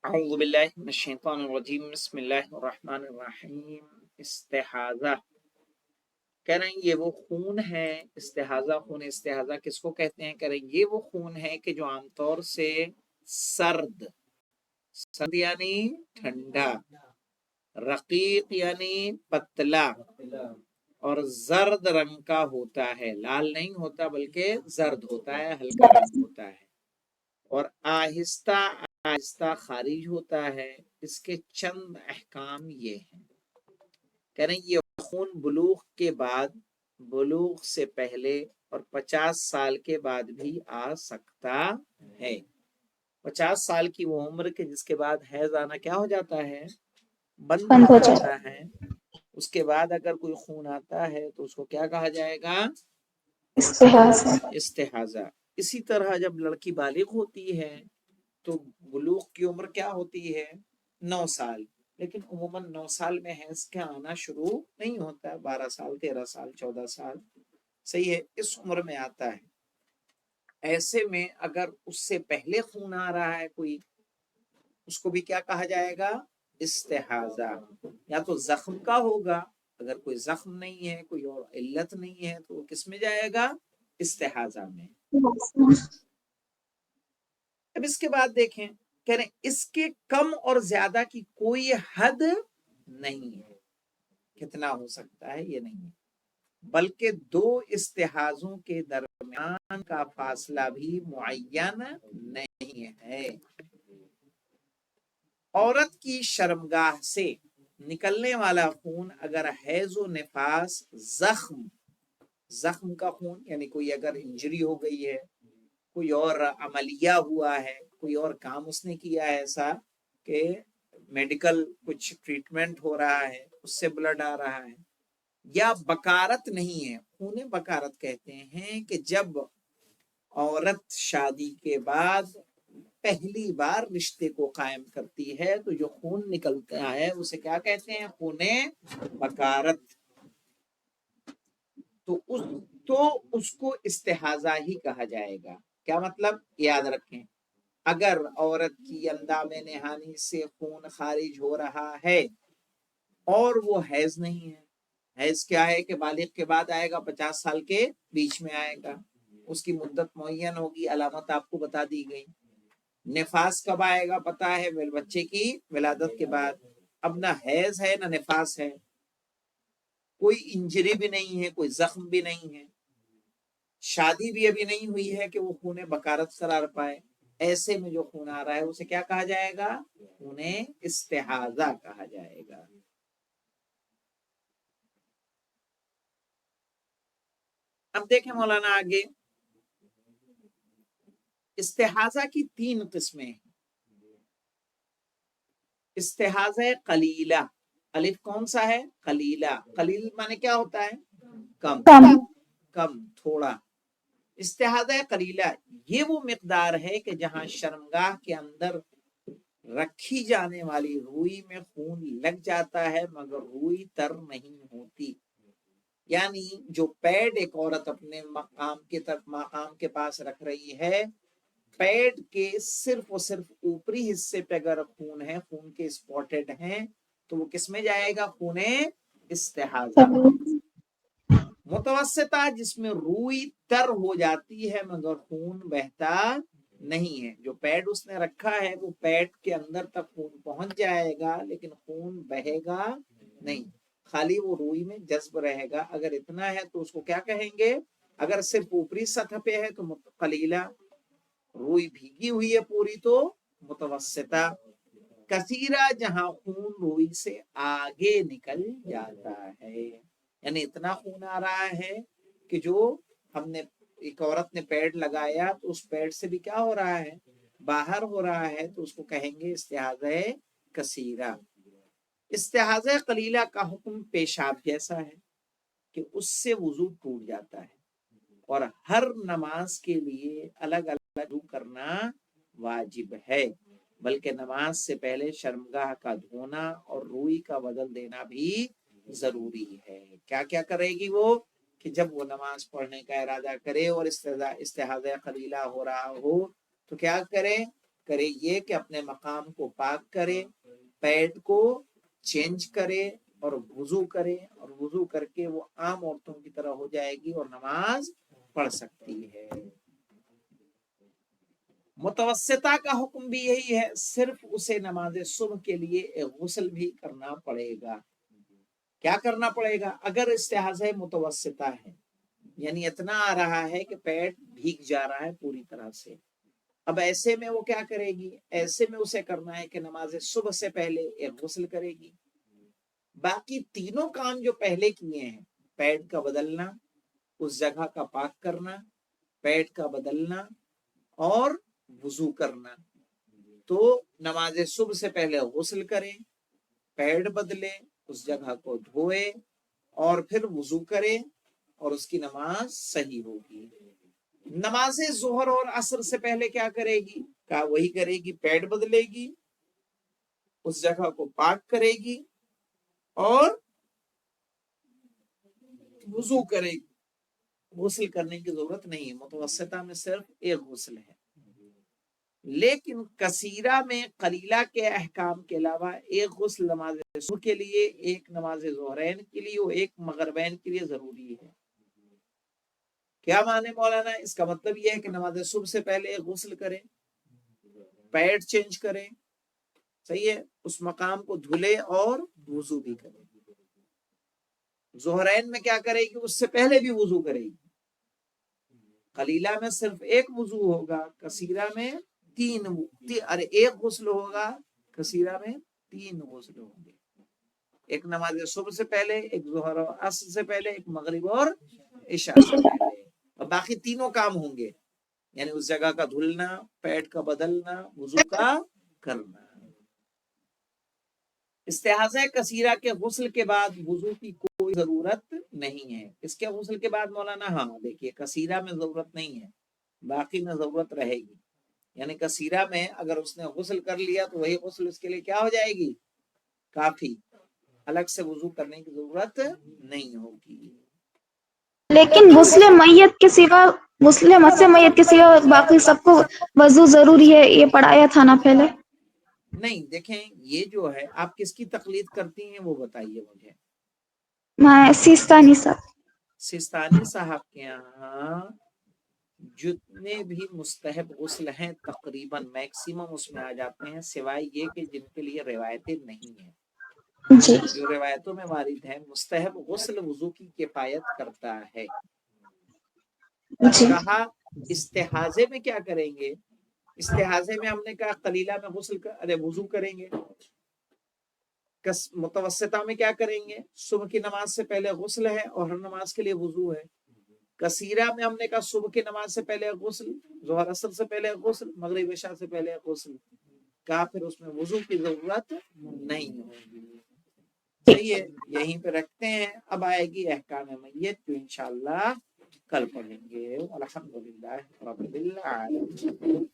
اعوذ باللہ من الشیطان الرجیم بسم اللہ الرحمن الرحیم۔ استحاضہ کہہ رہے ہیں یہ وہ خون ہے، استحاضہ خون، استحاضہ کس کو کہتے ہیں؟ کہہ رہے ہیں یہ وہ خون ہے کہ جو عام طور سے سرد یعنی ٹھنڈا، رقیق یعنی پتلا، اور زرد رنگ کا ہوتا ہے، لال نہیں ہوتا بلکہ زرد ہوتا ہے، ہلکا رنگ ہوتا ہے، اور آہستہ آہستہ خارج ہوتا ہے۔ اس کے چند احکام یہ ہیں، کہہ رہے ہیں یہ خون بلوغ کے بعد، بلوغ سے پہلے اور 50 سال کے بعد بھی آ سکتا ہے۔ 50 سال کی وہ عمر کے جس کے بعد حیض آنا کیا ہو جاتا ہے؟ بند ہو جاتا ہے۔ اس کے بعد اگر کوئی خون آتا ہے تو اس کو کیا کہا جائے گا؟ استحاضہ۔ اسی طرح جب لڑکی بالغ ہوتی ہے تو بلوغ کی عمر کیا ہوتی ہے؟ 9 سال، لیکن عموماً 9 سال میں حیض کا آنا شروع نہیں ہوتا، 12 سال، 13 سال، 14 سال، صحیح ہے، اس عمر میں آتا ہے۔ ایسے میں اگر اس سے پہلے خون آ رہا ہے کوئی، اس کو بھی کیا کہا جائے گا؟ استحاضہ۔ یا تو زخم کا ہوگا، اگر کوئی زخم نہیں ہے، کوئی اور علت نہیں ہے، تو وہ کس میں جائے گا؟ استحاضہ میں۔ اب اس کے بعد دیکھیں، کہہ رہے ہیں اس کے کم اور زیادہ کی کوئی حد نہیں ہے، کتنا ہو سکتا ہے یہ نہیں ہے، بلکہ 2 استحاضوں کے درمیان کا فاصلہ بھی معین نہیں ہے۔ عورت کی شرمگاہ سے نکلنے والا خون اگر حیض و نفاس، زخم کا خون یعنی کوئی اگر انجری ہو گئی ہے، کوئی اور عملیہ ہوا ہے، کوئی اور کام اس نے کیا ہے ایسا کہ میڈیکل کچھ ٹریٹمنٹ ہو رہا ہے، اس سے بلڈ آ رہا ہے، یا بکارت نہیں ہے۔ خون بکارت کہتے ہیں کہ جب عورت شادی کے بعد پہلی بار رشتے کو قائم کرتی ہے تو جو خون نکلتا ہے اسے کیا کہتے ہیں؟ خون بکارت۔ تو اس کو استحاضہ ہی کہا جائے گا۔ کیا مطلب؟ یاد رکھیں، اگر عورت کی اندام نہانی سے خون خارج ہو رہا ہے اور وہ حیض نہیں ہے، حیض کیا ہے کہ بالغ کے بعد آئے گا، 50 سال کے بیچ میں آئے گا، اس کی مدت معین ہوگی، علامت آپ کو بتا دی گئی۔ نفاس کب آئے گا پتا ہے؟ بچے کی ولادت کے بعد۔ اب نہ حیض ہے نہ نفاس ہے، کوئی انجری بھی نہیں ہے، کوئی زخم بھی نہیں ہے، شادی بھی ابھی نہیں ہوئی ہے کہ وہ خون بکارت قرار پائے، ایسے میں جو خون آ رہا ہے اسے کیا کہا جائے گا؟ خون استحاضہ کہا جائے گا۔ اب دیکھیں مولانا آگے، استحاضہ کی 3 قسمیں ہیں۔ استحاضہ قلیلہ، الف کون سا ہے؟ قلیلہ۔ قلیل معنی کیا ہوتا ہے؟ کم، تھوڑا۔ استحاضہ قلیلہ یہ وہ مقدار ہے کہ جہاں شرمگاہ کے اندر رکھی جانے والی روئی میں خون لگ جاتا ہے مگر روئی تر نہیں ہوتی، یعنی جو پیڈ ایک عورت اپنے مقام کے پاس رکھ رہی ہے، پیڈ کے صرف اور صرف اوپری حصے پہ اگر خون ہے، خون کے اسپاٹڈ ہیں، تو وہ کس میں جائے گا؟ خون استحاضہ میں۔ متوسطہ جس میں روئی تر ہو جاتی ہے مگر خون بہتا نہیں ہے، جو پیڈ اس نے رکھا ہے وہ پیڈ کے اندر تک خون پہنچ جائے گا لیکن خون بہے گا نہیں، خالی وہ روئی میں جذب رہے گا۔ اگر اتنا ہے تو اس کو کیا کہیں گے؟ اگر صرف اوپری سطح پہ ہے تو قلیلہ، روئی بھیگی ہوئی ہے پوری تو متوسطہ، کثیرہ جہاں خون روئی سے آگے نکل جاتا ہے، یعنی اتنا خون آ رہا ہے کہ جو ہم نے ایک عورت نے پیڈ لگایا تو اس پیڈ سے بھی کیا ہو رہا ہے؟ باہر ہو رہا ہے، تو اس کو کہیں گے استحاضہ کثیرہ۔ استحاضہ قلیلہ کا حکم پیشاب جیسا ہے کہ اس سے وضو ٹوٹ جاتا ہے اور ہر نماز کے لیے الگ الگ وضو کرنا واجب ہے، بلکہ نماز سے پہلے شرمگاہ کا دھونا اور روئی کا بدل دینا بھی ضروری ہے۔ کیا کیا کرے گی وہ؟ کہ جب وہ نماز پڑھنے کا ارادہ کرے اور استحاضہ قلیلہ ہو رہا ہو تو کیا کرے؟ کرے یہ کہ اپنے مقام کو پاک کرے، پیڈ کو چینج کرے اور وضو کرے، اور وضو کر کے وہ عام عورتوں کی طرح ہو جائے گی اور نماز پڑھ سکتی ہے۔ متوسطہ کا حکم بھی یہی ہے، صرف اسے نماز صبح کے لیے ایک غسل بھی کرنا پڑے گا۔ کیا کرنا پڑے گا؟ اگر استحاضہ متوسطہ ہے، یعنی اتنا آ رہا ہے کہ پیٹ بھیگ جا رہا ہے پوری طرح سے، اب ایسے میں وہ کیا کرے گی؟ ایسے میں اسے کرنا ہے کہ نماز صبح سے پہلے ایک غسل کرے گی۔ باقی تینوں کام جو پہلے کیے ہیں، پیڈ کا بدلنا، اس جگہ کا پاک کرنا، پیڈ کا بدلنا اور وضو کرنا، تو نماز صبح سے پہلے غسل کرے، پیڈ بدلے، اس جگہ کو دھوئے اور پھر وضو کرے اور اس کی نماز صحیح ہوگی۔ نماز ظہر اور عصر سے پہلے کیا کرے گی؟ کہا وہی کرے گی، پیڈ بدلے گی، اس جگہ کو پاک کرے گی اور وضو کرے گی۔ غسل کرنے کی ضرورت نہیں ہے، متوسطہ میں صرف ایک غسل ہے۔ لیکن کثیرہ میں قلیلہ کے احکام کے علاوہ ایک غسل نماز صبح کے لیے، ایک نماز ظہرین کے لیے اور ایک مغربین کے لیے ضروری ہے۔ کیا معنی مولانا؟ اس کا مطلب یہ ہے کہ نماز صبح سے پہلے ایک غسل کرے، پیڈ چینج کرے، صحیح ہے، اس مقام کو دھلے اور وضو بھی کرے۔ ظہرین میں کیا کرے گی؟ اس سے پہلے بھی وضو کرے گی۔ قلیلہ میں صرف ایک وضو ہوگا، کثیرہ میں ایک غسل ہوگا، کثیرہ میں 3 غسل ہوں گے، ایک نماز صبح سے پہلے، ایک ظہر اور عصر سے پہلے، ایک مغرب اور عشاء سے پہلے، اور باقی تینوں کام ہوں گے، یعنی اس جگہ کا دھلنا، پیڈ کا بدلنا، وضو کا کرنا۔ استحاضہ کثیرہ کے غسل کے بعد وضو کی کوئی ضرورت نہیں ہے۔ اس کے غسل کے بعد مولانا، ہاں دیکھیے، کثیرہ میں ضرورت نہیں ہے، باقی میں ضرورت رہے گی۔ یعنی کثیرہ میں اگر اس نے غسل کر لیا تو وہی غسل اس کے لیے کیا ہو جائے گی؟ کافی، الگ سے وضو کرنے کی ضرورت نہیں ہوگی۔ لیکن غسل میت کے سوا باقی سب کو وضو ضروری ہے، یہ پڑھایا تھا نا پہلے۔ نہیں، دیکھیں یہ جو ہے، آپ کس کی تقلید کرتی ہیں وہ بتائیے مجھے۔ میں سیستانی صاحب۔ سیستانی صاحب کے یہاں جتنے بھی مستحب غسل ہیں تقریباً میکسیمم اس میں آ جاتے ہیں، سوائے یہ کہ جن کے لیے روایتیں نہیں ہیں۔ جی جو روایتوں میں وارد ہے، مستحب غسل وضو کی کفایت کرتا ہے۔ جی کہا استحاضے میں کیا کریں گے؟ استحاضے میں ہم نے کہا قلیلہ میں وضو کریں گے، متوسطہ میں کیا کریں گے؟ صبح کی نماز سے پہلے غسل ہے اور ہر نماز کے لیے وضو ہے۔ کثیرہ میں ہم نے کہا صبح کی نماز سے پہلے غسل، ظہر عصر سے پہلے غسل، مغرب عشاء سے پہلے غسل، کہا پھر اس میں وضو کی ضرورت نہیں ہوگی۔ صحیح ہے، یہیں پہ رکھتے ہیں، اب آئے گی احکام میت جو انشاءاللہ کل پڑھیں گے۔ الحمدللہ رب العالمین۔